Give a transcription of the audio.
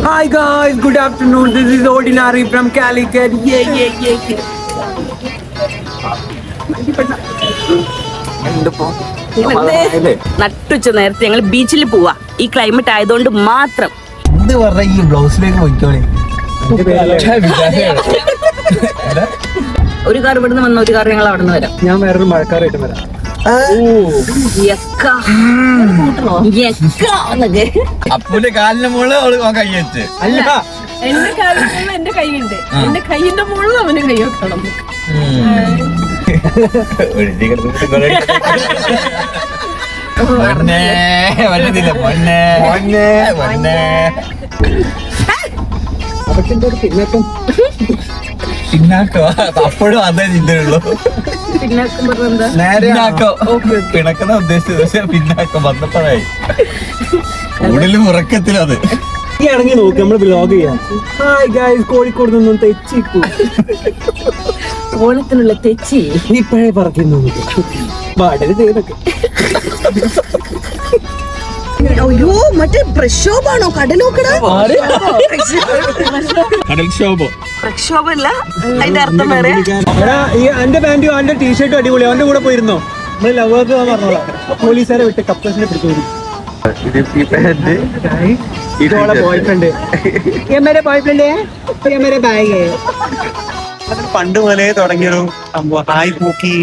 Hi guys, good afternoon. This is Ordinary from Calicut. Yeah. നട്ടുച്ച നേരത്തെ ഞങ്ങൾ ബീച്ചിൽ പോവാ. ഈ ക്ലൈമറ്റ് ആയതുകൊണ്ട് മാത്രം. എന്ത് പറഞ്ഞ ഈ ബ്ലൗസിലേക്ക് പോയിക്കോളെ. ഒരു കാർ ഇവിടുന്ന് വന്ന ഒരു കാർ ഞങ്ങൾ അവിടെ നിന്ന് വരാം. ഞാൻ വേറൊരു മഴക്കാറായിട്ട് വരാം. അപ്പൂന്റെ കാലിന്റെ മുകളിൽ കൈ വെച്ച് അല്ല, എന്റെ കാലിൽ എന്റെ കൈയുണ്ട്. എന്റെ കൈയിന്റെ മുകളിൽ അവന് കൈ വെക്കണം. പിന്നാക്കോ അപ്പോഴും അതേ ചിന്തയുള്ളൂ. പിണക്കുന്ന ഉദ്ദേശിച്ചത് പക്ഷെ പിന്നാക്കം വന്നപ്പോഴായി കൂടുതലും ഉറക്കത്തിലും അത് ഇറങ്ങി നോക്കി നമ്മള് വ്ലോഗ് ചെയ്യാം. ഹായ് ഗൈസ്, കോഴിക്കോട് നിന്നും തെച്ചിപ്പൂ ഓണത്തിനുള്ള തെച്ചി ഇപ്പഴേ പറക്കുന്നു. പാടരുതേതൊക്കെ അയ്യോ, മറ്റേ പ്രക്ഷോഭാണോ? കടലോക്കട കടൽക്ഷോഭം. പ്രക്ഷോഭല്ല, അതിന്റെ അർത്ഥം വേറെ. ഈ എന്റെ പാന്റും അവന്റെ ടീഷർട്ടും അടിപൊളി. അവന്റെ കൂടെ പോയിരുന്നോ? നമ്മള് ലവർക്ക് പറഞ്ഞോളാം. പോലീസുകാരെ വിട്ട് കപ്പൽസിനെ പിടിച്ചു. പണ്ട് മുതലേ തുടങ്ങിയൊരു സംഭവം. ഹായ് പൂക്കി